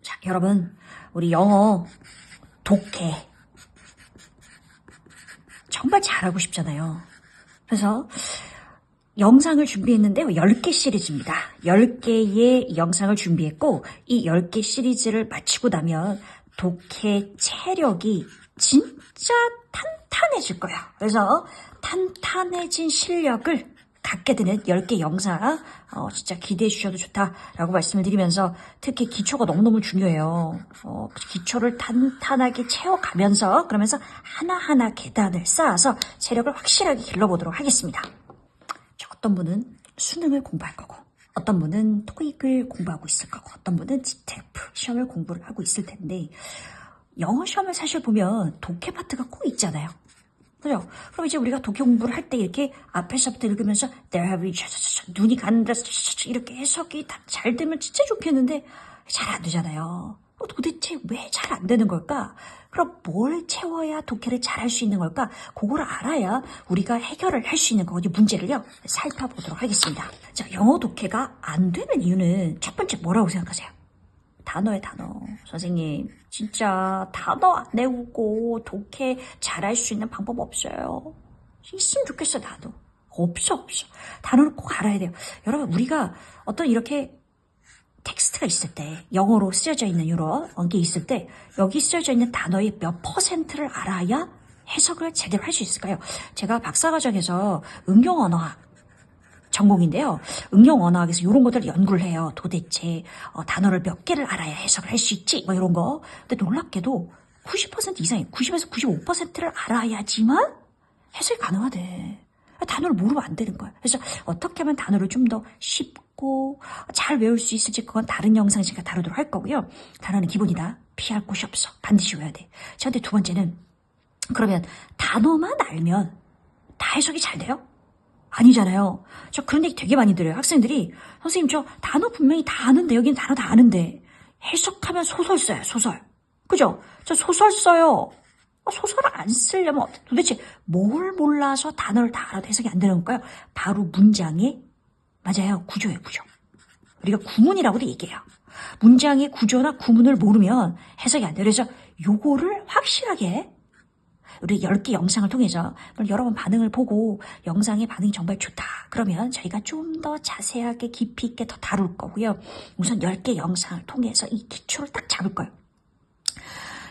자, 여러분, 우리 영어 독해 정말 잘하고 싶잖아요. 그래서 영상을 준비했는데요. 10개 시리즈입니다. 10개의 영상을 준비했고 이 10개 시리즈를 마치고 나면 독해 체력이 진짜 탄탄해질 거예요. 그래서 탄탄해진 실력을 갖게 되는 10개 영상 진짜 기대해 주셔도 좋다라고 말씀을 드리면서 특히 기초가 너무너무 중요해요. 기초를 탄탄하게 채워가면서 그러면서 하나하나 계단을 쌓아서 체력을 확실하게 길러보도록 하겠습니다. 어떤 분은 수능을 공부할 거고 어떤 분은 토익을 공부하고 있을 거고 어떤 분은 GTF 시험을 공부를 하고 있을 텐데 영어 시험을 사실 보면 독해 파트가 꼭 있잖아요. 그죠? 그럼 이제 우리가 독해 공부를 할 때 이렇게 앞에서부터 읽으면서 there have been 눈이 가는데 이렇게 해석이 다 잘 되면 진짜 좋겠는데 잘 안 되잖아요. 도대체 왜 잘 안 되는 걸까? 그럼 뭘 채워야 독해를 잘 할 수 있는 걸까? 그걸 알아야 우리가 해결을 할 수 있는 거거든요. 문제를요. 살펴보도록 하겠습니다. 자, 영어 독해가 안 되는 이유는 첫 번째 뭐라고 생각하세요? 단어예요, 단어. 선생님, 진짜 단어 안 외우고 독해 잘할 수 있는 방법 없어요. 있으면 좋겠어, 나도. 없어. 단어를 꼭 알아야 돼요. 여러분, 우리가 어떤 이렇게 텍스트가 있을 때, 영어로 쓰여져 있는 게 있을 때, 여기 쓰여져 있는 단어의 몇 퍼센트를 알아야 해석을 제대로 할 수 있을까요? 제가 박사과정에서 응용언어학 전공인데요. 응용언어학에서 이런 것들을 연구를 해요. 도대체 단어를 몇 개를 알아야 해석을 할 수 있지? 뭐 이런 거. 근데 놀랍게도 90% 이상이 90에서 95%를 알아야지만 해석이 가능하대. 단어를 모르면 안 되는 거야. 그래서 어떻게 하면 단어를 좀 더 쉽고 잘 외울 수 있을지 그건 다른 영상 제가 다루도록 할 거고요. 단어는 기본이다. 피할 곳이 없어. 반드시 외워야 돼. 자, 근데 두 번째는 그러면 단어만 알면 다 해석이 잘 돼요? 아니잖아요. 저 그런 얘기 되게 많이 들어요. 학생들이 선생님 저 단어 분명히 다 아는데 여기는 단어 다 아는데 해석하면 소설 써요. 소설. 그죠? 저 소설 써요. 소설을 안 쓰려면 도대체 뭘 몰라서 단어를 다 알아도 해석이 안 되는 걸까요? 바로 문장의 맞아요. 구조예요. 구조. 우리가 구문이라고도 얘기해요. 문장의 구조나 구문을 모르면 해석이 안 돼요. 그래서 요거를 확실하게 우리 10개 영상을 통해서 여러 번 반응을 보고 영상의 반응이 정말 좋다. 그러면 저희가 좀 더 자세하게 깊이 있게 더 다룰 거고요. 우선 10개 영상을 통해서 이 기초를 딱 잡을 거예요.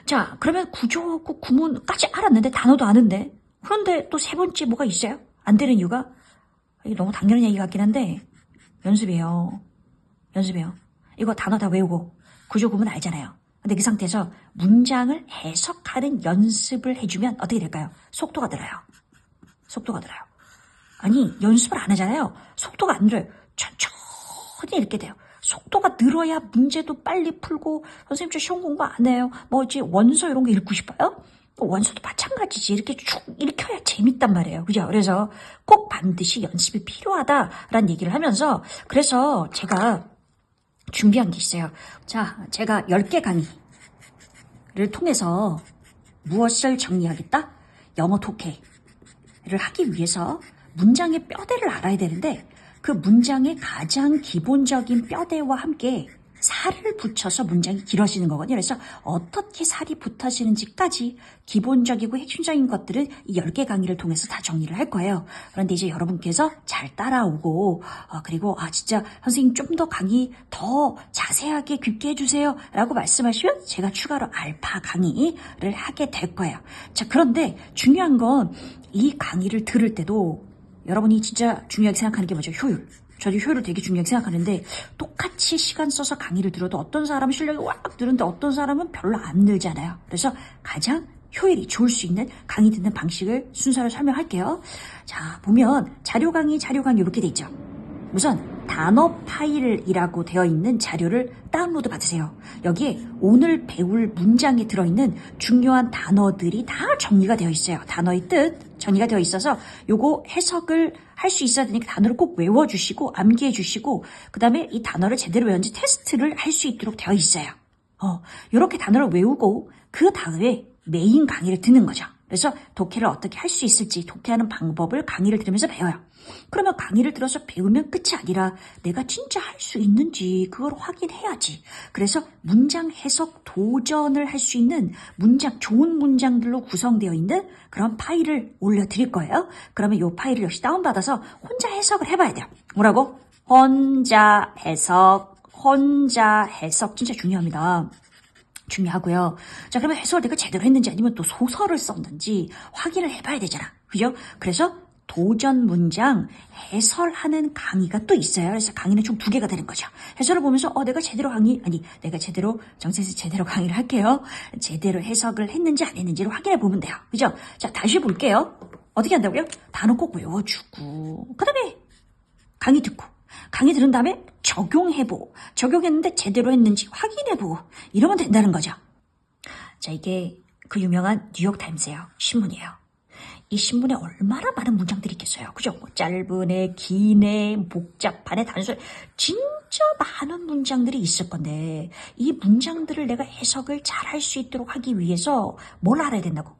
자, 그러면 구조하고 구문까지 알았는데 단어도 아는데 그런데 또 세 번째 뭐가 있어요? 안 되는 이유가 이게 너무 당연한 얘기 같긴 한데 연습이에요. 이거 단어 다 외우고 구조 구문 알잖아요. 근데 그 상태에서 문장을 해석하는 연습을 해주면 어떻게 될까요? 속도가 늘어요. 아니 연습을 안 하잖아요. 속도가 안 늘어요. 천천히 읽게 돼요. 속도가 늘어야 문제도 빨리 풀고 선생님 저 시험 공부 안 해요. 뭐지 원서 이런 거 읽고 싶어요? 원서도 마찬가지지. 이렇게 쭉 읽혀야 재밌단 말이에요. 그죠? 그래서 꼭 반드시 연습이 필요하다라는 얘기를 하면서 그래서 제가 준비한 게 있어요. 자, 제가 10개 강의를 통해서 무엇을 정리하겠다? 영어 독해를 하기 위해서 문장의 뼈대를 알아야 되는데 그 문장의 가장 기본적인 뼈대와 함께 살을 붙여서 문장이 길어지는 거거든요. 그래서 어떻게 살이 붙어지는지까지 기본적이고 핵심적인 것들은 이 10개 강의를 통해서 다 정리를 할 거예요. 그런데 이제 여러분께서 잘 따라오고 그리고 진짜 선생님 좀 더 강의 더 자세하게 깊게 해주세요 라고 말씀하시면 제가 추가로 알파 강의를 하게 될 거예요. 자, 그런데 중요한 건 이 강의를 들을 때도 여러분이 진짜 중요하게 생각하는 게 뭐죠? 효율. 저도 효율을 되게 중요하게 생각하는데 똑같이 시간 써서 강의를 들어도 어떤 사람은 실력이 확 늘는데 어떤 사람은 별로 안 늘잖아요. 그래서 가장 효율이 좋을 수 있는 강의 듣는 방식을 순서로 설명할게요. 자, 보면 자료 강의 이렇게 돼 있죠. 우선 단어 파일이라고 되어 있는 자료를 다운로드 받으세요. 여기에 오늘 배울 문장에 들어있는 중요한 단어들이 다 정리가 되어 있어요. 단어의 뜻 정리가 되어 있어서 요거 해석을 할 수 있어야 되니까 단어를 꼭 외워주시고 암기해 주시고 그 다음에 이 단어를 제대로 외웠는지 테스트를 할 수 있도록 되어 있어요. 이렇게 단어를 외우고 그 다음에 메인 강의를 듣는 거죠. 그래서 독해를 어떻게 할 수 있을지 독해하는 방법을 강의를 들으면서 배워요. 그러면 강의를 들어서 배우면 끝이 아니라 내가 진짜 할 수 있는지 그걸 확인해야지. 그래서 문장 해석 도전을 할 수 있는 문장, 좋은 문장들로 구성되어 있는 그런 파일을 올려드릴 거예요. 그러면 이 파일을 역시 다운받아서 혼자 해석을 해봐야 돼요. 뭐라고? 혼자 해석 진짜 중요합니다. 중요하고요. 자, 그러면 해석을 내가 제대로 했는지 아니면 또 소설을 썼는지 확인을 해봐야 되잖아. 그죠? 그래서 도전 문장 해설하는 강의가 또 있어요. 그래서 강의는 총 2개가 되는 거죠. 해설을 보면서 내가 제대로 정선생 제대로 강의를 할게요. 제대로 해석을 했는지 안 했는지를 확인해 보면 돼요. 그죠? 자, 다시 볼게요. 어떻게 한다고요? 단어 꼭 외워주고 그 다음에 강의 듣고 강의 들은 다음에 적용해보고 적용했는데 제대로 했는지 확인해보고 이러면 된다는 거죠. 자, 이게 그 유명한 뉴욕타임스예요. 신문이에요. 이 신문에 얼마나 많은 문장들이 있겠어요. 그죠? 뭐 짧은에, 긴에, 복잡한에, 단순 진짜 많은 문장들이 있을 건데 이 문장들을 내가 해석을 잘 할 수 있도록 하기 위해서 뭘 알아야 된다고?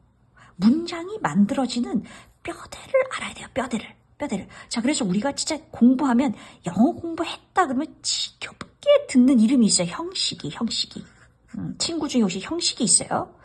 문장이 만들어지는 뼈대를 알아야 돼요. 뼈대를. 자, 그래서 우리가 진짜 공부하면 영어 공부했다 그러면 지겹게 듣는 이름이 있어요. 형식이. 친구 중에 혹시 형식이 있어요?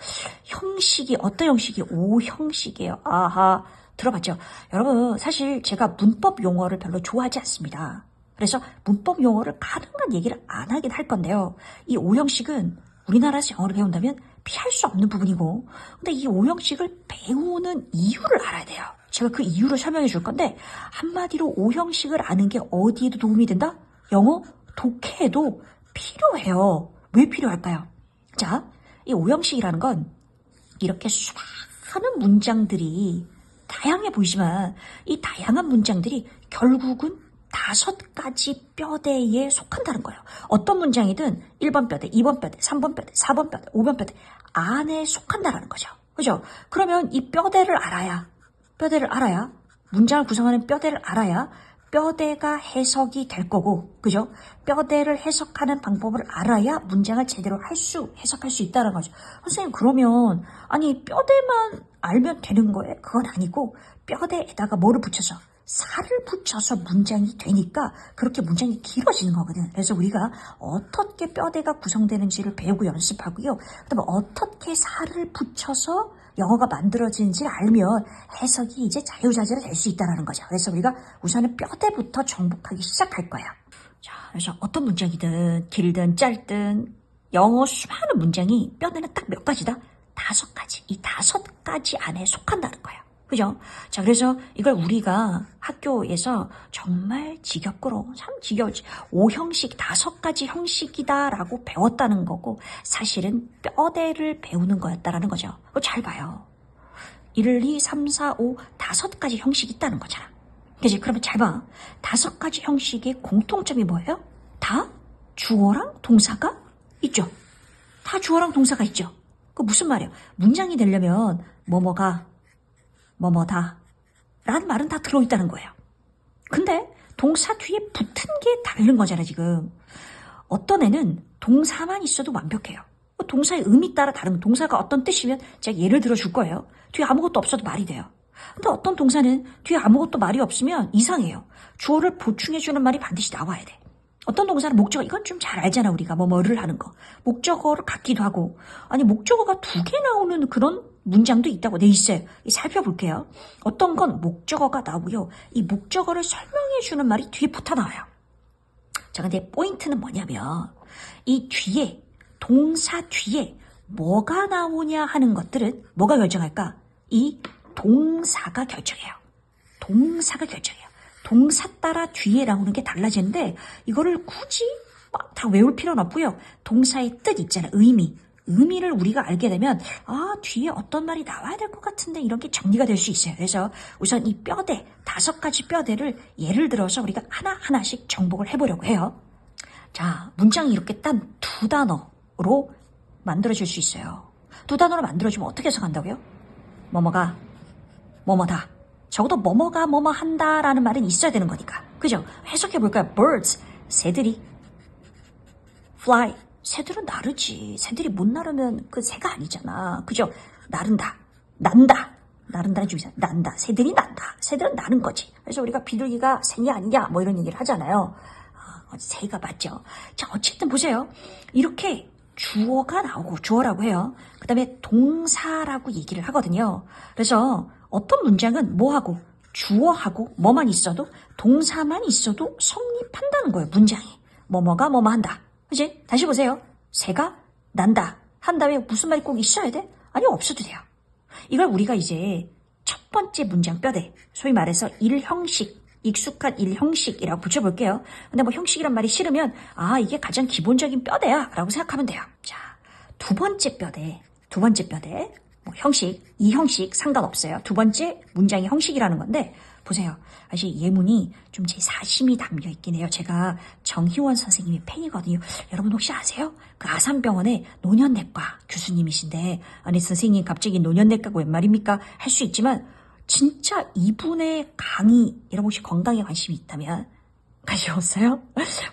형식이 어떤 형식이? 오형식이에요. 아하, 들어봤죠? 여러분, 사실 제가 문법 용어를 별로 좋아하지 않습니다. 그래서 문법 용어를 가능한 얘기를 안 하긴 할 건데요. 이 오형식은 우리나라에서 영어를 배운다면 피할 수 없는 부분이고, 근데 이 오형식을 배우는 이유를 알아야 돼요. 제가 그 이유를 설명해 줄 건데, 한마디로 오형식을 아는 게 어디에도 도움이 된다? 영어 독해에도 필요해요. 왜 필요할까요? 자, 이 오형식이라는 건 이렇게 수많은 문장들이 다양해 보이지만 이 다양한 문장들이 결국은 5가지 뼈대에 속한다는 거예요. 어떤 문장이든 1번 뼈대, 2번 뼈대, 3번 뼈대, 4번 뼈대, 5번 뼈대 안에 속한다는 거죠. 그죠? 그러면 이 뼈대를 알아야 문장을 구성하는 뼈대를 알아야 뼈대가 해석이 될 거고, 그죠? 뼈대를 해석하는 방법을 알아야 문장을 제대로 해석할 수 있다는 거죠. 선생님, 그러면, 아니, 뼈대만 알면 되는 거예요? 그건 아니고, 뼈대에다가 뭐를 붙여서? 살을 붙여서 문장이 되니까 그렇게 문장이 길어지는 거거든. 그래서 우리가 어떻게 뼈대가 구성되는지를 배우고 연습하고요. 그다음에 어떻게 살을 붙여서 영어가 만들어지는지를 알면 해석이 이제 자유자재로 될 수 있다는 거죠. 그래서 우리가 우선은 뼈대부터 정복하기 시작할 거예요. 자, 그래서 어떤 문장이든 길든 짧든 영어 수많은 문장이 뼈대는 딱 몇 가지다? 5가지. 이 5가지 안에 속한다는 거예요. 그죠? 자, 그래서 이걸 우리가 학교에서 정말 참 지겨웠지. 5형식, 5가지 형식이다라고 배웠다는 거고, 사실은 뼈대를 배우는 거였다라는 거죠. 잘 봐요. 1, 2, 3, 4, 5, 5가지 형식이 있다는 거잖아. 그치? 그러면 잘 봐. 5가지 형식의 공통점이 뭐예요? 다 주어랑 동사가 있죠. 다 주어랑 동사가 있죠. 그 무슨 말이에요? 문장이 되려면 뭐뭐다 라는 말은 다 들어있다는 거예요. 근데 동사 뒤에 붙은 게 다른 거잖아 지금. 어떤 애는 동사만 있어도 완벽해요. 동사의 의미 따라 다르면 동사가 어떤 뜻이면 제가 예를 들어 줄 거예요. 뒤에 아무것도 없어도 말이 돼요. 근데 어떤 동사는 뒤에 아무것도 말이 없으면 이상해요. 주어를 보충해주는 말이 반드시 나와야 돼. 어떤 동사는 목적어, 이건 좀 잘 알잖아 우리가 뭐를 하는 거. 목적어를 갖기도 하고, 아니 목적어가 2개 나오는 그런 문장도 있다고 돼 있어요. 살펴볼게요. 어떤 건 목적어가 나오고요. 이 목적어를 설명해주는 말이 뒤에 붙어 나와요. 자, 근데 포인트는 뭐냐면 이 뒤에 동사 뒤에 뭐가 나오냐 하는 것들은 뭐가 결정할까? 이 동사가 결정해요. 동사 따라 뒤에 나오는 게 달라지는데 이거를 굳이 막 다 외울 필요는 없고요. 동사의 뜻 있잖아요. 의미를 우리가 알게 되면 뒤에 어떤 말이 나와야 될 것 같은데 이런 게 정리가 될 수 있어요. 그래서 우선 이 뼈대 5가지 뼈대를 예를 들어서 우리가 하나하나씩 정복을 해보려고 해요. 자, 문장이 이렇게 딱 2단어로 만들어질 수 있어요. 2단어로 만들어지면 어떻게 해석한다고요? 뭐뭐가 뭐뭐다. 적어도 뭐뭐가 뭐뭐 한다라는 말은 있어야 되는 거니까. 그죠? 해석해볼까요? birds, 새들이. fly, 새들은 나르지. 새들이 못 나르면 그 새가 아니잖아. 그죠? 나른다. 난다. 나른다는 중에서 난다. 새들이 난다. 새들은 나는 거지. 그래서 우리가 비둘기가 새냐 아니냐 뭐 이런 얘기를 하잖아요. 새가 맞죠. 자, 어쨌든 보세요. 이렇게 주어가 나오고 주어라고 해요. 그 다음에 동사라고 얘기를 하거든요. 그래서 어떤 문장은 뭐하고 주어하고 뭐만 있어도 동사만 있어도 성립한다는 거예요. 문장이. 뭐뭐가 뭐뭐 한다. 그치? 다시 보세요. 새가 난다. 한 다음에 무슨 말이 꼭 있어야 돼? 아니, 없어도 돼요. 이걸 우리가 이제 첫 번째 문장 뼈대, 소위 말해서 일형식, 익숙한 일형식이라고 붙여볼게요. 근데 뭐 형식이란 말이 싫으면 이게 가장 기본적인 뼈대야 라고 생각하면 돼요. 자, 두 번째 뼈대, 뭐 형식, 이 형식 상관없어요. 두 번째 문장이 형식이라는 건데 보세요. 사실 예문이 좀 제 사심이 담겨있긴 해요. 제가 정희원 선생님의 팬이거든요. 여러분 혹시 아세요? 그 아산병원의 노년내과 교수님이신데 아니 선생님 갑자기 노년내과가 웬 말입니까? 할 수 있지만 진짜 이분의 강의 여러분 혹시 건강에 관심이 있다면 관심 없어요?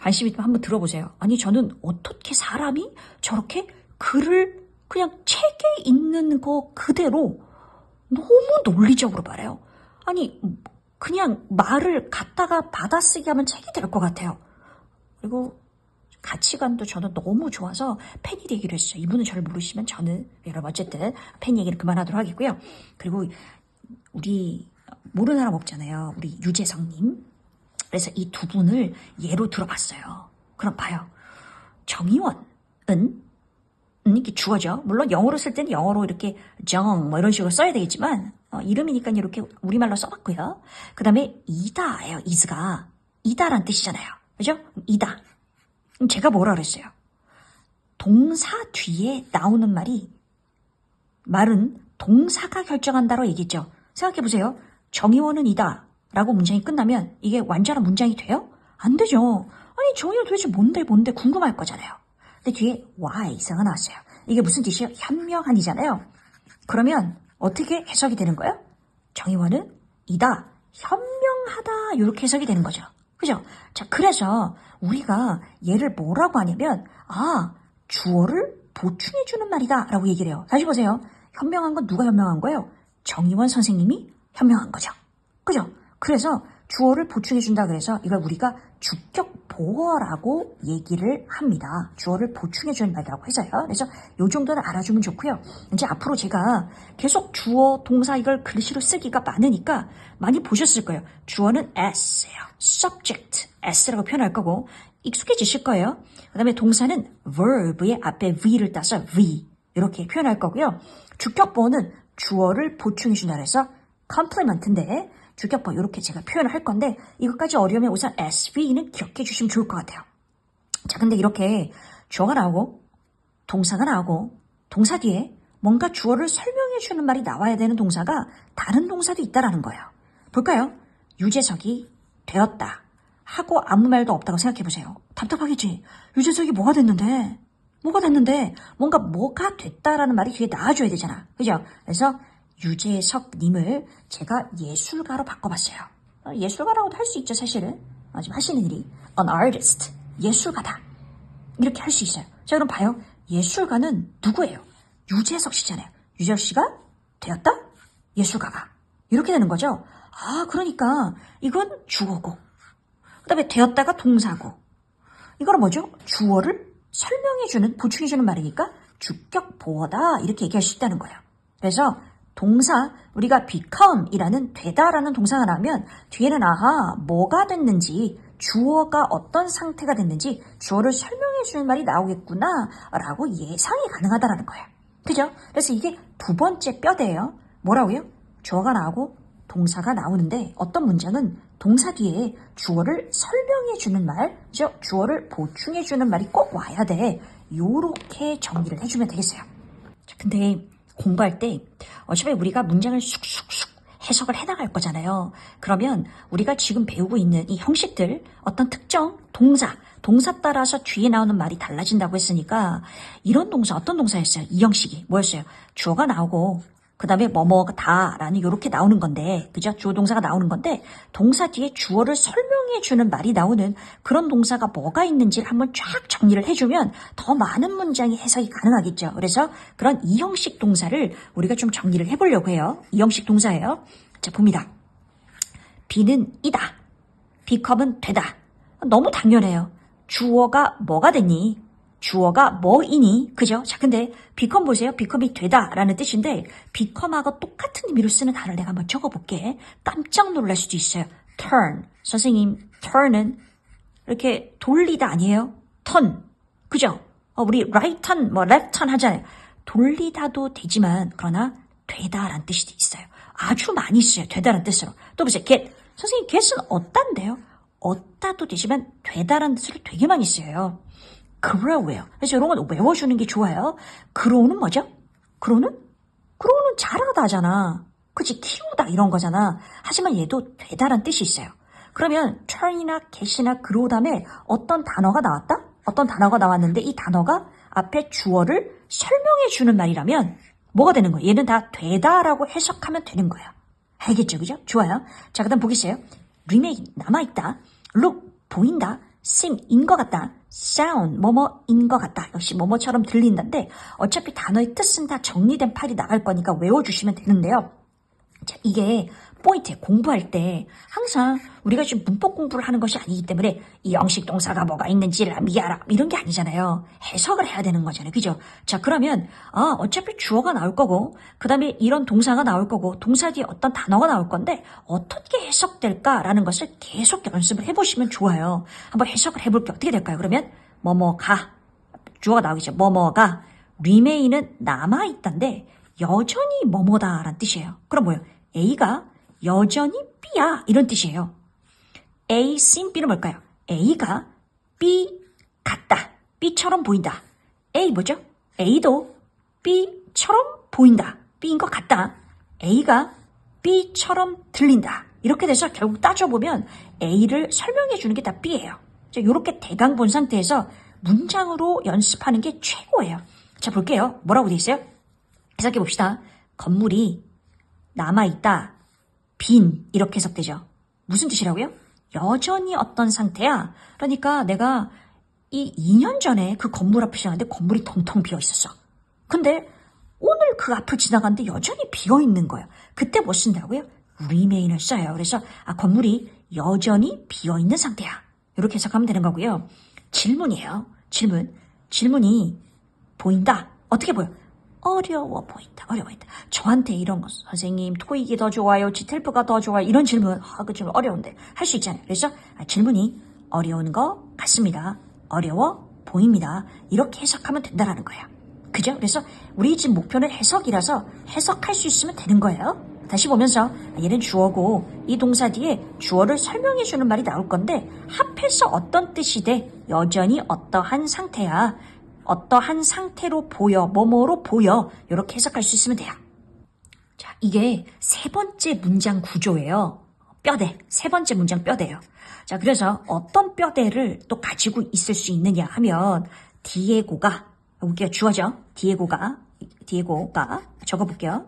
관심 있다면 한번 들어보세요. 아니 저는 어떻게 사람이 저렇게 글을 그냥 책에 있는 거 그대로 너무 논리적으로 말해요. 아니 그냥 말을 갖다가 받아쓰기 하면 책이 될 것 같아요. 그리고 가치관도 저는 너무 좋아서 팬이 되기로 했어요. 이분은 저를 모르시면 저는 여러분 어쨌든 팬 얘기를 그만하도록 하겠고요. 그리고 우리 모르는 사람 없잖아요. 우리 유재석님. 그래서 이 두 분을 예로 들어봤어요. 그럼 봐요. 정의원은 이게 주어죠. 물론 영어로 쓸 때는 영어로 이렇게 정 뭐 이런 식으로 써야 되겠지만 이름이니까 이렇게 우리말로 써봤고요. 그 다음에 이다예요. is가 이다란 뜻이잖아요. 그죠? 이다. 그럼 제가 뭐라 그랬어요? 동사 뒤에 나오는 말은 동사가 결정한다고 얘기했죠. 생각해보세요. 정의원은 이다 라고 문장이 끝나면 이게 완전한 문장이 돼요? 안 되죠. 아니 정의원 도대체 뭔데 궁금할 거잖아요. 근데 뒤에 Y사가 나왔어요. 이게 무슨 뜻이에요? 현명한이잖아요. 그러면 어떻게 해석이 되는 거예요? 정의원은 이다, 현명하다 이렇게 해석이 되는 거죠. 그죠? 자, 그래서 우리가 얘를 뭐라고 하냐면 주어를 보충해주는 말이다 라고 얘기를 해요. 다시 보세요. 현명한 건 누가 현명한 거예요? 정의원 선생님이 현명한 거죠. 그죠? 그래서 주어를 보충해준다 그래서 이걸 우리가 주격 보어라고 얘기를 합니다. 주어를 보충해주는 말이라고 해서요. 그래서 이 정도는 알아주면 좋고요. 이제 앞으로 제가 계속 주어, 동사 이걸 글씨로 쓰기가 많으니까 많이 보셨을 거예요. 주어는 s예요. subject, s라고 표현할 거고 익숙해지실 거예요. 그 다음에 동사는 verb의 앞에 v를 따서 v 이렇게 표현할 거고요. 주격 보어는 주어를 보충해준다 그래서 compliment인데 주격보 이렇게 제가 표현을 할 건데 이것까지 어려우면 우선 SV는 기억해 주시면 좋을 것 같아요. 자, 근데 이렇게 주어가 나오고 동사가 나오고 동사 뒤에 뭔가 주어를 설명해 주는 말이 나와야 되는 동사가 다른 동사도 있다라는 거예요. 볼까요? 유재석이 되었다 하고 아무 말도 없다고 생각해 보세요. 답답하겠지? 유재석이 뭐가 됐는데 뭐가 됐다라는 말이 뒤에 나와줘야 되잖아. 그죠? 그래서 유재석님을 제가 예술가로 바꿔봤어요. 예술가라고도 할 수 있죠, 사실은. 지금 하시는 일이 an artist, 예술가다. 이렇게 할 수 있어요. 자, 그럼 봐요. 예술가는 누구예요? 유재석 씨잖아요. 유재석 씨가 되었다? 예술가가. 이렇게 되는 거죠. 그러니까 이건 주어고 그 다음에 되었다가 동사고 이거는 뭐죠? 주어를 설명해주는, 보충해주는 말이니까 주격 보어다 이렇게 얘기할 수 있다는 거예요. 그래서 동사, 우리가 become이라는 되다라는 동사가 나오면 뒤에는 뭐가 됐는지, 주어가 어떤 상태가 됐는지 주어를 설명해 주는 말이 나오겠구나 라고 예상이 가능하다라는 거예요. 그죠? 그래서 이게 두 번째 뼈대예요. 뭐라고요? 주어가 나오고 동사가 나오는데 어떤 문장은 동사 뒤에 주어를 설명해 주는 말, 주어를 보충해 주는 말이 꼭 와야 돼. 요렇게 정리를 해주면 되겠어요. 자, 근데 공부할 때 어차피 우리가 문장을 쑥쑥쑥 해석을 해나갈 거잖아요. 그러면 우리가 지금 배우고 있는 이 형식들, 어떤 특정 동사 따라서 뒤에 나오는 말이 달라진다고 했으니까 이런 동사, 어떤 동사였어요? 이 형식이 뭐였어요? 주어가 나오고 그 다음에 뭐뭐다라는 요렇게 나오는 건데, 그죠? 주어 동사가 나오는 건데, 동사 뒤에 주어를 설명해 주는 말이 나오는 그런 동사가 뭐가 있는지를 한번 쫙 정리를 해주면 더 많은 문장이 해석이 가능하겠죠. 그래서 그런 이 형식 동사를 우리가 좀 정리를 해보려고 해요. 이 형식 동사예요. 자, 봅니다. be는 이다. become은 되다. 너무 당연해요. 주어가 뭐가 됐니? 주어가 뭐이니? 그죠? 자, 근데 become 보세요. become이 되다라는 뜻인데 become하고 똑같은 의미로 쓰는 단어를 내가 한번 적어볼게. 깜짝 놀랄 수도 있어요. turn. 선생님, turn은 이렇게 돌리다 아니에요? turn. 그죠? 우리 right turn, left turn 하잖아요. 돌리다도 되지만 그러나 되다라는 뜻이 있어요. 아주 많이 써요. 되다라는 뜻으로. 또 보세요. get. 선생님, get은 얻다인데요. 얻다도 되지만 되다라는 뜻으로 되게 많이 써요. grow요. 그래서 이런 건 외워주는 게 좋아요. grow는 뭐죠? grow는 자라다잖아. 그치? 키우다 이런 거잖아. 하지만 얘도 되다란 뜻이 있어요. 그러면 turn이나 get이나 grow 다음에 어떤 단어가 나왔다? 어떤 단어가 나왔는데 이 단어가 앞에 주어를 설명해 주는 말이라면 뭐가 되는 거예요? 얘는 다 되다라고 해석하면 되는 거예요. 알겠죠? 그죠? 좋아요. 자, 그 다음 보겠어요. remain, 남아있다. look, 보인다. sing, 인 것 같다. sound, 뭐뭐인 것 같다. 역시 뭐뭐처럼 들린다인데 어차피 단어의 뜻은 다 정리된 파일이 나갈 거니까 외워주시면 되는데요. 자, 이게 포인트 공부할 때 항상 우리가 지금 문법 공부를 하는 것이 아니기 때문에 이 형식 동사가 뭐가 있는지를 알아 이런 게 아니잖아요. 해석을 해야 되는 거잖아요. 그죠? 자, 그러면 어차피 주어가 나올 거고 그 다음에 이런 동사가 나올 거고 동사 뒤에 어떤 단어가 나올 건데 어떻게 해석될까라는 것을 계속 연습을 해보시면 좋아요. 한번 해석을 해볼게요. 어떻게 될까요? 그러면 뭐뭐가 주어가 나오겠죠. 뭐뭐가 remain은 남아있다인데 여전히 뭐뭐다라는 뜻이에요. 그럼 뭐예요? A가 여전히 B야 이런 뜻이에요. A, 씬 B는 뭘까요? A가 B 같다. B처럼 보인다. A 뭐죠? A도 B처럼 보인다. B인 것 같다. A가 B처럼 들린다. 이렇게 돼서 결국 따져보면 A를 설명해 주는 게 다 B예요. 자, 이렇게 대강 본 상태에서 문장으로 연습하는 게 최고예요. 자, 볼게요. 뭐라고 돼 있어요? 해석해 봅시다. 건물이 남아있다. 빈 이렇게 해석되죠. 무슨 뜻이라고요? 여전히 어떤 상태야. 그러니까 내가 이 2년 전에 그 건물 앞을 지나갔는데 건물이 텅텅 비어 있었어. 근데 오늘 그 앞을 지나갔는데 여전히 비어 있는 거예요. 그때 뭐 쓴다고요? remain을 써요. 그래서 건물이 여전히 비어 있는 상태야. 이렇게 해석하면 되는 거고요. 질문이에요. 질문이 보인다. 어떻게 보여? 어려워 보인다. 저한테 이런 거 선생님 토익이 더 좋아요? 지텔프가 더 좋아요? 이런 질문 그 질문 어려운데 할 수 있잖아요. 그래서 질문이 어려운 것 같습니다. 어려워 보입니다. 이렇게 해석하면 된다라는 거예요. 그죠? 그래서 우리 지금 목표는 해석이라서 해석할 수 있으면 되는 거예요. 다시 보면서 얘는 주어고 이 동사 뒤에 주어를 설명해 주는 말이 나올 건데 합해서 어떤 뜻이 돼? 여전히 어떠한 상태야. 어떠한 상태로 보여, 뭐뭐로 보여 이렇게 해석할 수 있으면 돼요. 자, 이게 세 번째 문장 구조예요. 뼈대, 세 번째 문장 뼈대예요. 자, 그래서 어떤 뼈대를 또 가지고 있을 수 있느냐 하면 디에고가, 여기가 주어죠. 디에고가 적어볼게요.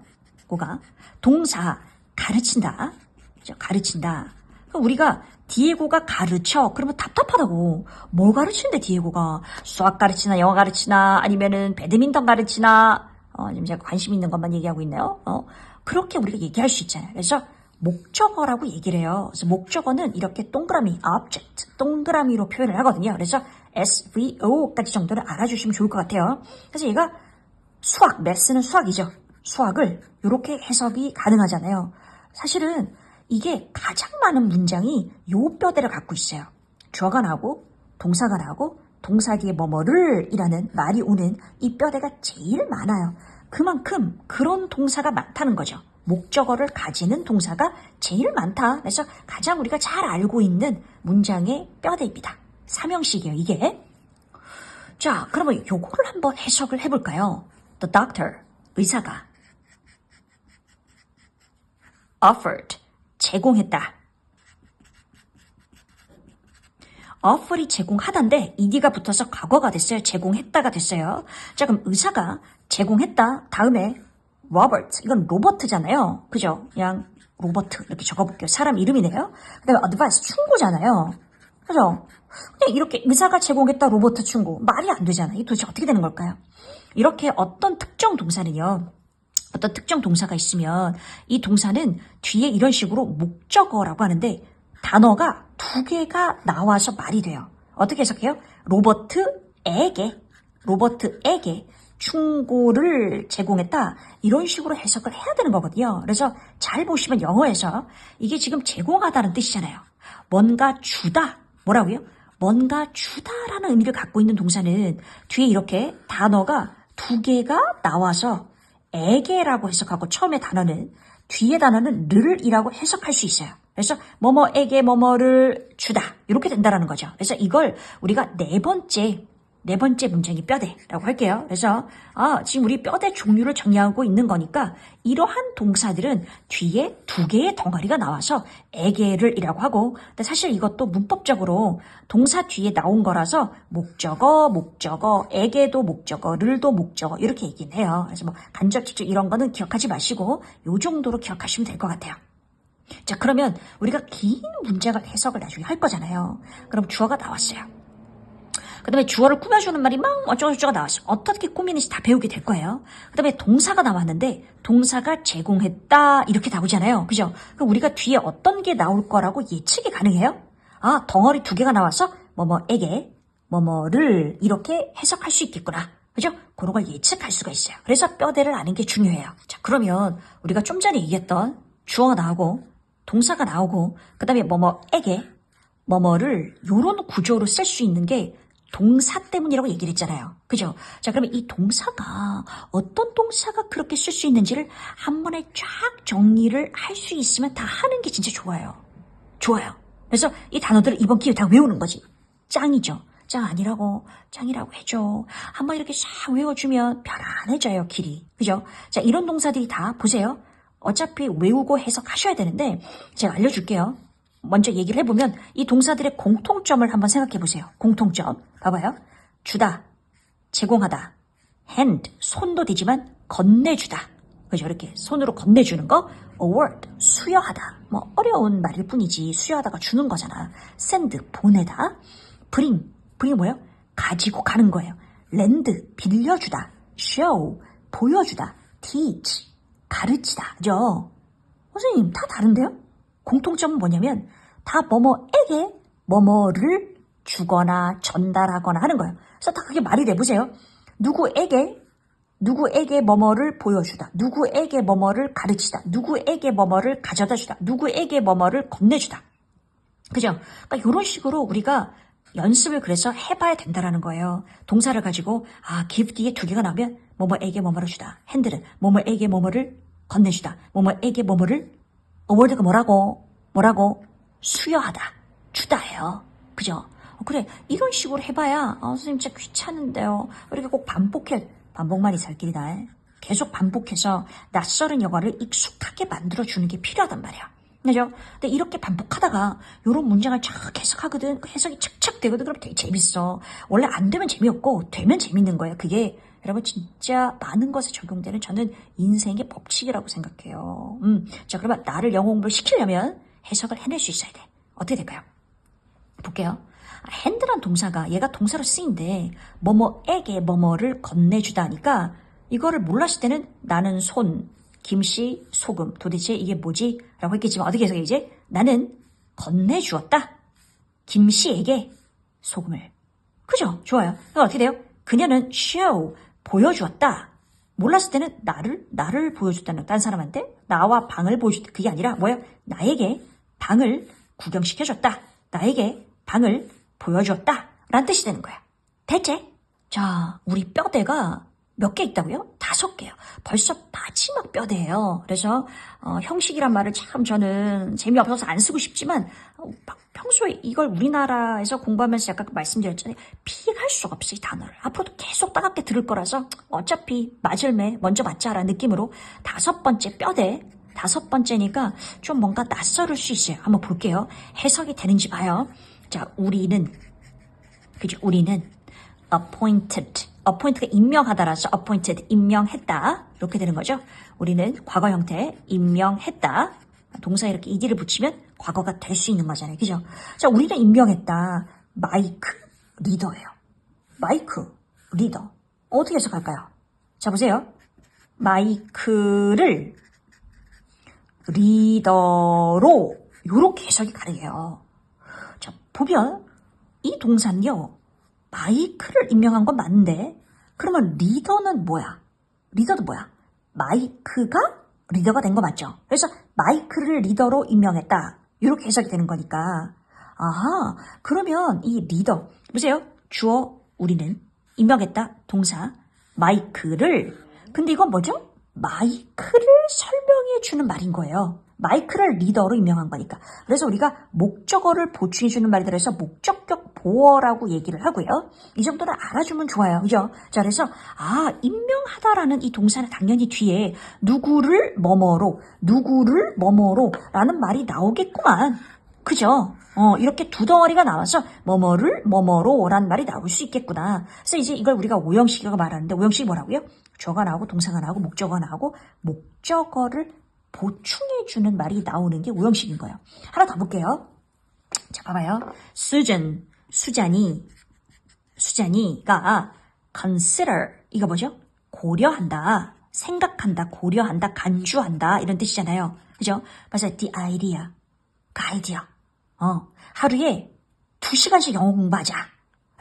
고가 동사 가르친다. 그죠? 가르친다. 우리가 디에고가 가르쳐. 그러면 답답하다고. 뭘 가르치는데 디에고가? 수학 가르치나 영어 가르치나 아니면은 배드민턴 가르치나 지금 제가 관심 있는 것만 얘기하고 있네요. 그렇게 우리가 얘기할 수 있잖아요. 그래서 목적어라고 얘기를 해요. 그래서 목적어는 이렇게 동그라미, object, 동그라미로 표현을 하거든요. 그래서 SVO까지 정도를 알아주시면 좋을 것 같아요. 그래서 얘가 수학, math는 수학이죠. 수학을 이렇게 해석이 가능하잖아요. 사실은 이게 가장 많은 문장이 요 뼈대를 갖고 있어요. 주어가 나오고 동사가 나오고 동사 뒤에 뭐뭐를 이라는 말이 오는 이 뼈대가 제일 많아요. 그만큼 그런 동사가 많다는 거죠. 목적어를 가지는 동사가 제일 많다. 그래서 가장 우리가 잘 알고 있는 문장의 뼈대입니다. 삼형식이에요, 이게. 자, 그러면 요거를 한번 해석을 해볼까요? The doctor, 의사가 offered, 제공했다. offer이 제공하다인데 ed가 붙어서 과거가 됐어요. 제공했다가 됐어요. 자, 그럼 의사가 제공했다. 다음에 Robert. 이건 로버트잖아요. 그죠? 그냥 로버트 이렇게 적어볼게요. 사람 이름이네요. 그 다음에 advice. 충고잖아요. 그죠? 그냥 이렇게 의사가 제공했다 로버트 충고. 말이 안 되잖아요. 이게 도대체 어떻게 되는 걸까요? 이렇게 어떤 특정 동사는요. 어떤 특정 동사가 있으면 이 동사는 뒤에 이런 식으로 목적어라고 하는데 단어가 두 개가 나와서 말이 돼요. 어떻게 해석해요? 로버트에게 충고를 제공했다. 이런 식으로 해석을 해야 되는 거거든요. 그래서 잘 보시면 영어에서 이게 지금 제공하다는 뜻이잖아요. 뭔가 주다. 뭐라고요? 뭔가 주다라는 의미를 갖고 있는 동사는 뒤에 이렇게 단어가 두 개가 나와서 에게라고 해석하고 처음에 단어는 뒤에 단어는 를이라고 해석할 수 있어요. 그래서 뭐뭐에게 뭐뭐를 주다 이렇게 된다라는 거죠. 그래서 이걸 우리가 네 번째 문장이 뼈대라고 할게요. 그래서 지금 우리 뼈대 종류를 정리하고 있는 거니까 이러한 동사들은 뒤에 두 개의 덩어리가 나와서 에게를이라고 하고 근데 사실 이것도 문법적으로 동사 뒤에 나온 거라서 목적어, 에게도 목적어, 를도 목적어 이렇게 얘기는 해요. 그래서 뭐 간접, 직접 이런 거는 기억하지 마시고 요 정도로 기억하시면 될 것 같아요. 자, 그러면 우리가 긴 문장을 해석을 나중에 할 거잖아요. 그럼 주어가 나왔어요. 그 다음에 주어를 꾸며주는 말이 막 어쩌고저쩌고 나왔어요. 어떻게 꾸미는지 다 배우게 될 거예요. 그 다음에 동사가 나왔는데 동사가 제공했다 이렇게 나오잖아요. 그죠? 그럼 우리가 뒤에 어떤 게 나올 거라고 예측이 가능해요? 덩어리 두 개가 나와서 뭐뭐에게 뭐뭐를 이렇게 해석할 수 있겠구나. 그죠? 그런 걸 예측할 수가 있어요. 그래서 뼈대를 아는 게 중요해요. 자, 그러면 우리가 좀 전에 얘기했던 주어가 나오고 동사가 나오고 그 다음에 뭐뭐에게 뭐뭐를 이런 구조로 쓸 수 있는 게 동사 때문이라고 얘기를 했잖아요. 그죠? 자, 그러면 이 동사가 어떤 동사가 그렇게 쓸 수 있는지를 한 번에 쫙 정리를 할 수 있으면 다 하는 게 진짜 좋아요. 좋아요. 그래서 이 단어들을 이번 기회에 다 외우는 거지. 짱이죠. 짱 아니라고, 짱이라고 해줘. 한번 이렇게 싹 외워주면 편안해져요, 길이. 그죠? 자, 이런 동사들이 다 보세요. 어차피 외우고 해석하셔야 되는데 제가 알려줄게요. 먼저 얘기를 해보면 이 동사들의 공통점을 한번 생각해 보세요. 공통점. 봐봐요. 주다, 제공하다, hand, 손도 되지만 건네주다. 그죠? 이렇게 손으로 건네주는 거. award, 수여하다. 뭐 어려운 말일 뿐이지 수여하다가 주는 거잖아. send, 보내다. bring이 뭐예요? 가지고 가는 거예요. lend, 빌려주다. show, 보여주다. teach, 가르치다. 그죠? 선생님 다 다른데요? 공통점은 뭐냐면 다 뭐뭐에게 뭐뭐를 주거나 전달하거나 하는 거예요. 그래서 다 그게 말이 돼 보세요. 누구에게 뭐뭐를 보여주다. 누구에게 뭐뭐를 가르치다. 누구에게 뭐뭐를 가져다 주다. 누구에게 뭐뭐를 건네주다. 그죠? 그러니까 이런 식으로 우리가 연습을 그래서 해봐야 된다라는 거예요. 동사를 가지고 give 뒤에 두 개가 나오면 뭐뭐에게 뭐뭐를 주다. 핸들은 뭐뭐에게 뭐뭐를 건네주다. 뭐뭐에게 뭐뭐를 award가 뭐라고 수여하다. 주다예요. 그죠? 그래 이런 식으로 해봐야 선생님 진짜 귀찮은데요. 이렇게 꼭 반복만이 살 길이다. 계속 반복해서 낯설은 영어를 익숙하게 만들어주는 게 필요하단 말이야. 그죠? 근데 이렇게 반복하다가 이런 문장을 쫙 해석하거든. 그 해석이 착착 되거든. 그럼 되게 재밌어. 원래 안 되면 재미없고 되면 재밌는 거예요. 그게 여러분 진짜 많은 것에 적용되는 저는 인생의 법칙이라고 생각해요. 자, 그러면 나를 영어 공부를 시키려면 해석을 해낼 수 있어야 돼. 어떻게 될까요? 볼게요. 핸드란 동사가 얘가 동사로 쓰인데 뭐뭐에게 뭐뭐를 건네주다 하니까 이거를 몰랐을 때는 나는 손, 김씨, 소금 도대체 이게 뭐지? 라고 했겠지만 어떻게 해석해 이제? 나는 건네주었다. 김씨에게 소금을. 그죠? 좋아요. 그럼 어떻게 돼요? 그녀는 show, 보여주었다. 몰랐을 때는 나를 보여줬다는 딴 사람한테 나와 방을 보여줬다. 그게 아니라 뭐예요? 나에게 방을 구경시켜줬다. 나에게 방을 보여줬다. 라는 뜻이 되는 거야. 대체? 자, 우리 뼈대가 몇 개 있다고요? 5개요. 벌써 마지막 뼈대예요. 그래서 형식이란 말을 참 저는 재미없어서 안 쓰고 싶지만 평소에 이걸 우리나라에서 공부하면서 약간 말씀드렸잖아요. 피할 수가 없어 이 단어를. 앞으로도 계속 따갑게 들을 거라서 어차피 맞을 매 먼저 맞자라는 느낌으로 5번째 뼈대 5번째니까 좀 뭔가 낯설을 수 있어요. 한번 볼게요. 해석이 되는지 봐요. 자, 우리는 그죠? 우리는 appointed appoint가 임명하다라서 appointed, 임명했다. 이렇게 되는 거죠. 우리는 과거 형태, 임명했다. 동사 이렇게 ed를 붙이면 과거가 될 수 있는 거잖아요. 그죠? 자, 우리는 임명했다. 마이크 리더예요. 마이크 리더. 어떻게 해석할까요? 자, 보세요. 마이크를 리더로 이렇게 해석이 가능해요. 자, 보면 이 동사는요. 마이크를 임명한 건 맞는데 그러면 리더는 뭐야? 리더도 뭐야? 마이크가 리더가 된 거 맞죠? 그래서 마이크를 리더로 임명했다. 이렇게 해석이 되는 거니까 아하, 그러면 이 리더 보세요. 주어 우리는 임명했다. 동사 마이크를 근데 이건 뭐죠? 마이크를 설명해 주는 말인 거예요. 마이크를 리더로 임명한 거니까. 그래서 우리가 목적어를 보충해 주는 말이 들어서 목적격 보어라고 얘기를 하고요. 이 정도는 알아주면 좋아요. 그죠? 자, 그래서 임명하다라는 이 동사는 당연히 뒤에 누구를 뭐뭐로 라는 말이 나오겠구만. 그죠? 이렇게 두 덩어리가 나와서 뭐뭐를 뭐뭐로라는 말이 나올 수 있겠구나. 그래서 이제 이걸 우리가 오형식이라고 말하는데 오형식이 뭐라고요? 주어가 나오고 동사가 나오고 목적어가 나오고 목적어를 보충해주는 말이 나오는 게 오형식인 거예요. 하나 더 볼게요. 자, 봐봐요. 수잔이가 consider, 이거 뭐죠? 고려한다, 생각한다, 고려한다, 간주한다 이런 뜻이잖아요. 그죠? 맞아요. the idea, 그 아이디어. 하루에 2시간씩 영어 공부하자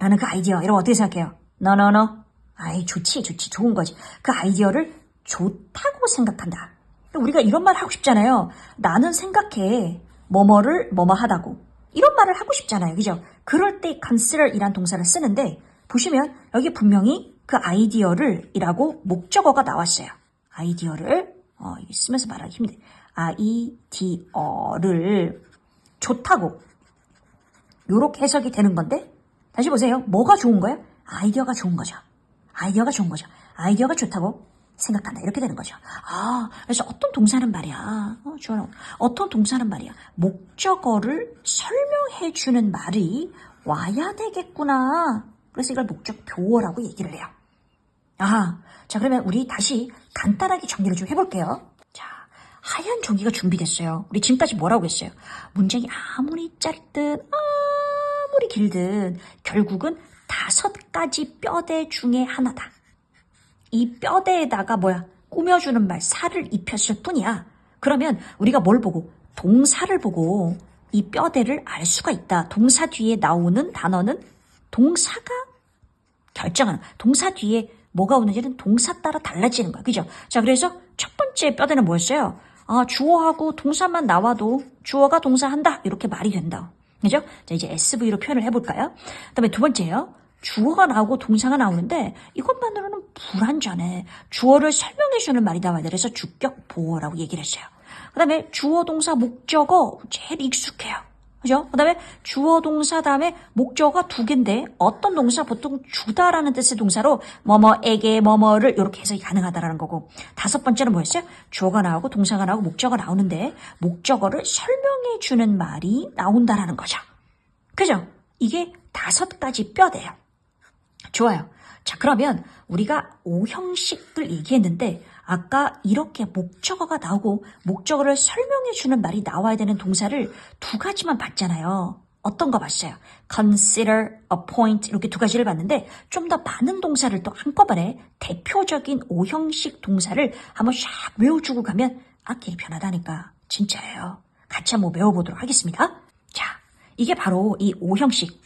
라는 그 아이디어. 여러분 어떻게 생각해요? No. 아이, 좋지. 좋은 거지. 그 아이디어를 좋다고 생각한다. 우리가 이런 말 하고 싶잖아요. 나는 생각해. 뭐뭐를 뭐뭐하다고. 이런 말을 하고 싶잖아요. 그죠? 그럴 때 consider 이란 동사를 쓰는데 보시면 여기 분명히 그 아이디어를 이라고 목적어가 나왔어요. 아이디어를 쓰면서 말하기 힘들어요. 아이디어를 좋다고. 요렇게 해석이 되는 건데 다시 보세요. 뭐가 좋은 거예요? 아이디어가 좋은 거죠. 아이디어가 좋다고 생각한다. 이렇게 되는 거죠. 그래서 어떤 동사는 말이야. 어떤 동사는 말이야. 목적어를 설명해 주는 말이 와야 되겠구나. 그래서 이걸 목적표어라고 얘기를 해요. 자, 그러면 우리 다시 간단하게 정리를 좀 해볼게요. 자, 하얀 종이가 준비됐어요. 우리 지금까지 뭐라고 했어요? 문장이 아무리 짧든 아무리 길든 결국은 5가지 뼈대 중에 하나다. 이 뼈대에다가 꾸며주는 말, 살을 입혔을 뿐이야. 그러면 우리가 뭘 보고? 동사를 보고 이 뼈대를 알 수가 있다. 동사 뒤에 나오는 단어는 동사가 결정하는, 동사 뒤에 뭐가 오는지는 동사 따라 달라지는 거야. 그죠? 자, 그래서 첫 번째 뼈대는 뭐였어요? 주어하고 동사만 나와도 주어가 동사한다. 이렇게 말이 된다. 그죠? 자, 이제 SV로 표현을 해볼까요? 그 다음에 두 번째요. 주어가 나오고 동사가 나오는데 이것만으로는 불완전해. 주어를 설명해주는 말이 나와야 돼. 그래서 주격 보어라고 얘기를 했어요. 그 다음에 주어, 동사, 목적어 제일 익숙해요. 그죠? 그 다음에 주어, 동사 다음에 목적어가 2개인데 어떤 동사? 보통 주다라는 뜻의 동사로 뭐뭐에게 뭐뭐를 이렇게 해석이 가능하다라는 거고 5번째는 뭐였어요? 주어가 나오고 동사가 나오고 목적어가 나오는데 목적어를 설명해주는 말이 나온다라는 거죠. 그죠? 이게 5가지 뼈대예요. 좋아요. 자, 그러면 우리가 오형식을 얘기했는데 아까 이렇게 목적어가 나오고 목적어를 설명해주는 말이 나와야 되는 동사를 2가지만 봤잖아요. 어떤 거 봤어요? consider, appoint 이렇게 2가지를 봤는데 좀 더 많은 동사를 또 한꺼번에 대표적인 오형식 동사를 한번 샥 외워주고 가면 길이 편하다니까. 진짜예요. 같이 한번 외워보도록 하겠습니다. 자, 이게 바로 이 오형식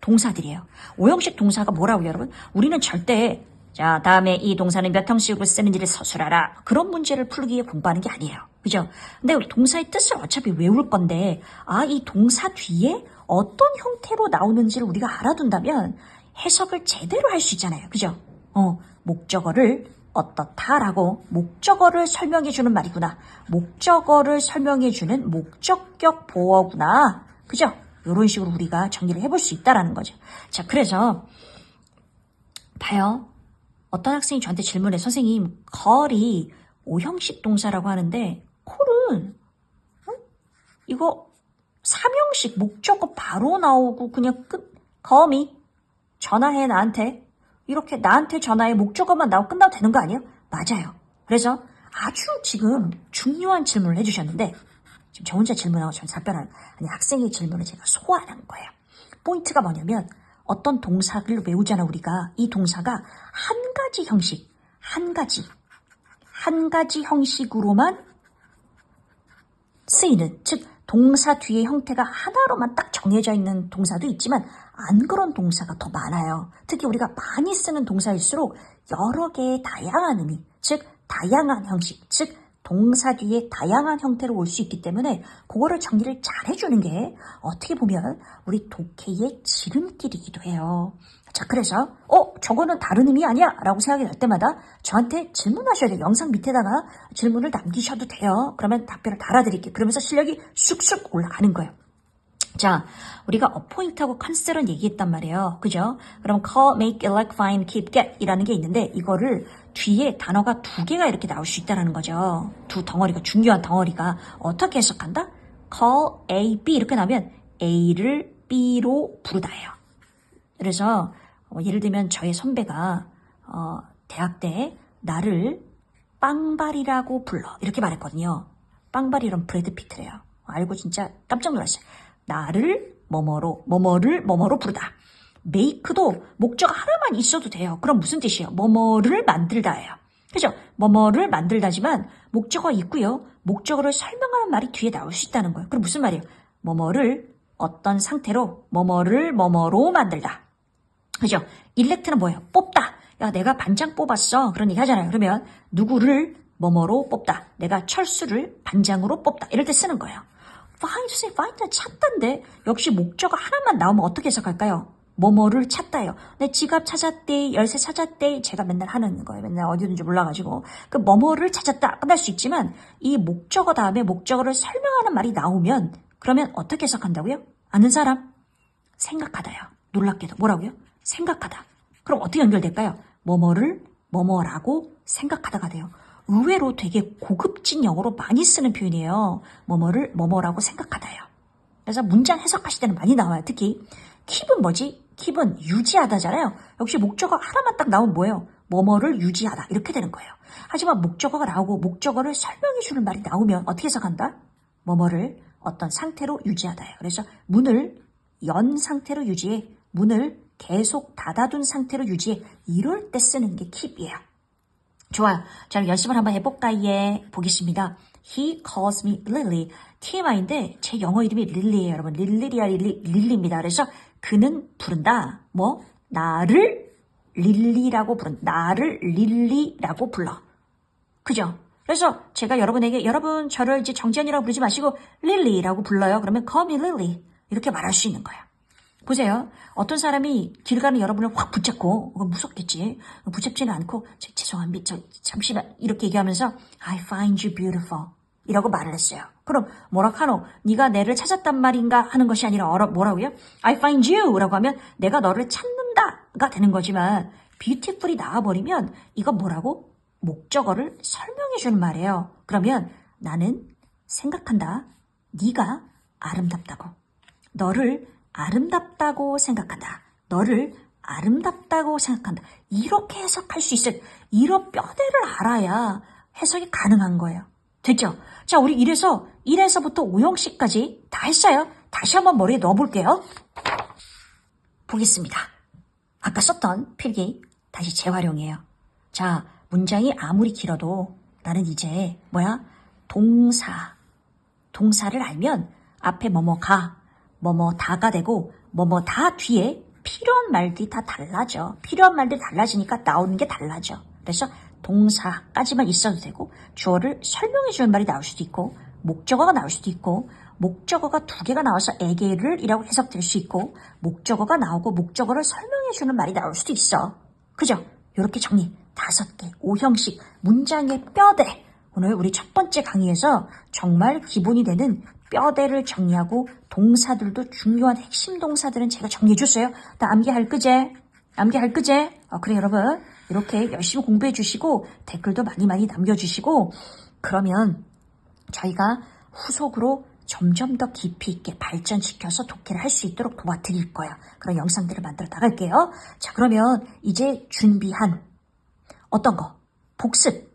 동사들이에요. 오형식 동사가 뭐라고요, 여러분? 우리는 절대 자, 다음에 이 동사는 몇 형식으로 쓰는지를 서술하라. 그런 문제를 풀기 위해 공부하는 게 아니에요. 그죠? 근데 우리 동사의 뜻을 어차피 외울 건데 이 동사 뒤에 어떤 형태로 나오는지를 우리가 알아둔다면 해석을 제대로 할 수 있잖아요. 그죠? 목적어를 어떻다라고 목적어를 설명해주는 말이구나. 목적어를 설명해주는 목적격 보어구나. 그죠? 이런 식으로 우리가 정리를 해볼 수 있다라는 거죠. 자, 그래서 봐요. 어떤 학생이 저한테 질문해. 선생님, 컬이 오형식 동사라고 하는데 콜은 이거 3형식 목적어 바로 나오고 그냥 끝. 거미 전화해 나한테. 이렇게 나한테 전화해 목적어만 나오고 끝나도 되는 거 아니에요? 맞아요. 그래서 아주 지금 중요한 질문을 해주셨는데 지금 저 혼자 질문하고 전 답변하는 아니 학생의 질문을 제가 소화하는 거예요. 포인트가 뭐냐면 어떤 동사를 외우잖아 우리가. 이 동사가 한 가지 형식, 한 가지 형식으로만 쓰이는, 즉 동사 뒤의 형태가 하나로만 딱 정해져 있는 동사도 있지만 안 그런 동사가 더 많아요. 특히 우리가 많이 쓰는 동사일수록 여러 개의 다양한 의미, 즉 다양한 형식, 즉 동사 뒤에 다양한 형태로 올 수 있기 때문에 그거를 정리를 잘 해주는 게 어떻게 보면 우리 독해의 지름길이기도 해요. 자, 그래서 저거는 다른 의미 아니야? 라고 생각이 날 때마다 저한테 질문하셔야 돼요. 영상 밑에다가 질문을 남기셔도 돼요. 그러면 답변을 달아드릴게요. 그러면서 실력이 쑥쑥 올라가는 거예요. 자, 우리가 어포인트하고 컨셉은 얘기했단 말이에요. 그죠? 그럼 call, make, elect, find, keep, get 이라는 게 있는데 이거를 뒤에 단어가 두 개가 이렇게 나올 수 있다는 거죠. 두 덩어리가, 중요한 덩어리가 어떻게 해석한다? call, A, B 이렇게 나오면 A를 B로 부르다예요. 그래서 예를 들면 저의 선배가 대학 때 나를 빵발이라고 불러 이렇게 말했거든요. 빵발이란 브래드 피트래요. 알고 진짜 깜짝 놀랐어요. 나를 뭐뭐를 부르다. make도 목적 하나만 있어도 돼요. 그럼 무슨 뜻이에요? 뭐뭐를 만들다예요. 그죠? 뭐뭐를 만들다지만 목적어 있고요. 목적어를 설명하는 말이 뒤에 나올 수 있다는 거예요. 그럼 무슨 말이에요? 뭐뭐를 어떤 상태로 뭐뭐를 뭐뭐로 만들다. 그죠? 일렉트는 뭐예요? 뽑다. 야, 내가 반장 뽑았어. 그런 얘기 하잖아요. 그러면 누구를 뭐뭐로 뽑다. 내가 철수를 반장으로 뽑다. 이럴 때 쓰는 거예요. find는 찾다인데 역시 목적어 하나만 나오면 어떻게 해석할까요? 뭐뭐를 찾다예요. 내 지갑 찾았대, 열쇠 찾았대. 제가 맨날 하는 거예요. 맨날 어디든지 몰라가지고. 그 뭐뭐를 찾았다. 끝날 수 있지만 이 목적어 다음에 목적어를 설명하는 말이 나오면 그러면 어떻게 해석한다고요? 아는 사람? 생각하다요. 놀랍게도 뭐라고요? 생각하다. 그럼 어떻게 연결될까요? 뭐뭐를 뭐뭐라고 생각하다가 돼요. 의외로 되게 고급진 영어로 많이 쓰는 표현이에요. 뭐뭐를 뭐뭐라고 생각하다요. 그래서 문장 해석하실 때는 많이 나와요. 특히 keep은 뭐지? keep은 유지하다잖아요. 역시 목적어 하나만 딱 나오면 뭐예요? 뭐뭐를 유지하다 이렇게 되는 거예요. 하지만 목적어가 나오고 목적어를 설명해주는 말이 나오면 어떻게 해석한다? 뭐뭐를 어떤 상태로 유지하다요. 그래서 문을 연 상태로 유지해. 문을 계속 닫아둔 상태로 유지해. 이럴 때 쓰는 게 keep이에요. 좋아요. 자, 연습을 한번 해볼까? 예. 보겠습니다. He calls me Lily. TMI인데 제 영어 이름이 릴리예요, 여러분. 릴리입니다. 그래서 그는 부른다. 뭐? 나를 릴리라고 나를 릴리라고 불러. 그죠? 그래서 제가 여러분에게 여러분 저를 이제 정지현이라고 부르지 마시고 릴리라고 불러요. 그러면 call me Lily. 이렇게 말할 수 있는 거예요. 보세요. 어떤 사람이 길 가는 여러분을 확 붙잡고 무섭겠지. 붙잡지는 않고 죄송합니다. 잠시만 이렇게 얘기하면서 I find you beautiful 이라고 말을 했어요. 그럼 뭐라 하노? 네가 내를 찾았단 말인가 하는 것이 아니라 뭐라고요? I find you 라고 하면 내가 너를 찾는다가 되는 거지만 beautiful이 나와버리면 이거 뭐라고? 목적어를 설명해주는 말이에요. 그러면 나는 생각한다. 네가 아름답다고. 너를 아름답다고 생각한다. 너를 아름답다고 생각한다. 이렇게 해석할 수 있어요. 이런 뼈대를 알아야 해석이 가능한 거예요. 됐죠? 자, 우리 1에서부터 5형식까지 다 했어요. 다시 한번 머리에 넣어볼게요. 보겠습니다. 아까 썼던 필기 다시 재활용해요. 자, 문장이 아무리 길어도 나는 이제 동사를 알면 앞에 뭐뭐가 뭐뭐다가 되고 뭐뭐다 뒤에 필요한 말들이 다 달라져. 필요한 말들이 달라지니까 나오는 게 달라져. 그래서 동사까지만 있어도 되고 주어를 설명해 주는 말이 나올 수도 있고 목적어가 나올 수도 있고 목적어가 두 개가 나와서 에게를 이라고 해석될 수 있고 목적어가 나오고 목적어를 설명해 주는 말이 나올 수도 있어. 그죠? 이렇게 정리 5개 5형식 문장의 뼈대. 오늘 우리 첫 번째 강의에서 정말 기본이 되는 뼈대를 정리하고 동사들도 중요한 핵심 동사들은 제가 정리해 줬어요. 나 암기할 그제? 그래 여러분 이렇게 열심히 공부해 주시고 댓글도 많이 남겨주시고 그러면 저희가 후속으로 점점 더 깊이 있게 발전시켜서 독해를 할 수 있도록 도와드릴 거예요. 그런 영상들을 만들어 나갈게요. 자, 그러면 이제 준비한 어떤 거 복습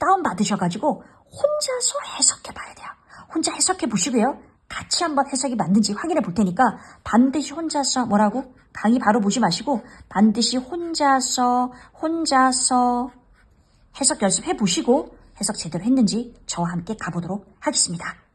다운받으셔가지고 혼자서 해석해 봐야 돼요. 혼자 해석해 보시고요. 같이 한번 해석이 맞는지 확인해 볼 테니까 반드시 혼자서 뭐라고? 강의 바로 보지 마시고 반드시 혼자서 해석 연습해 보시고 해석 제대로 했는지 저와 함께 가보도록 하겠습니다.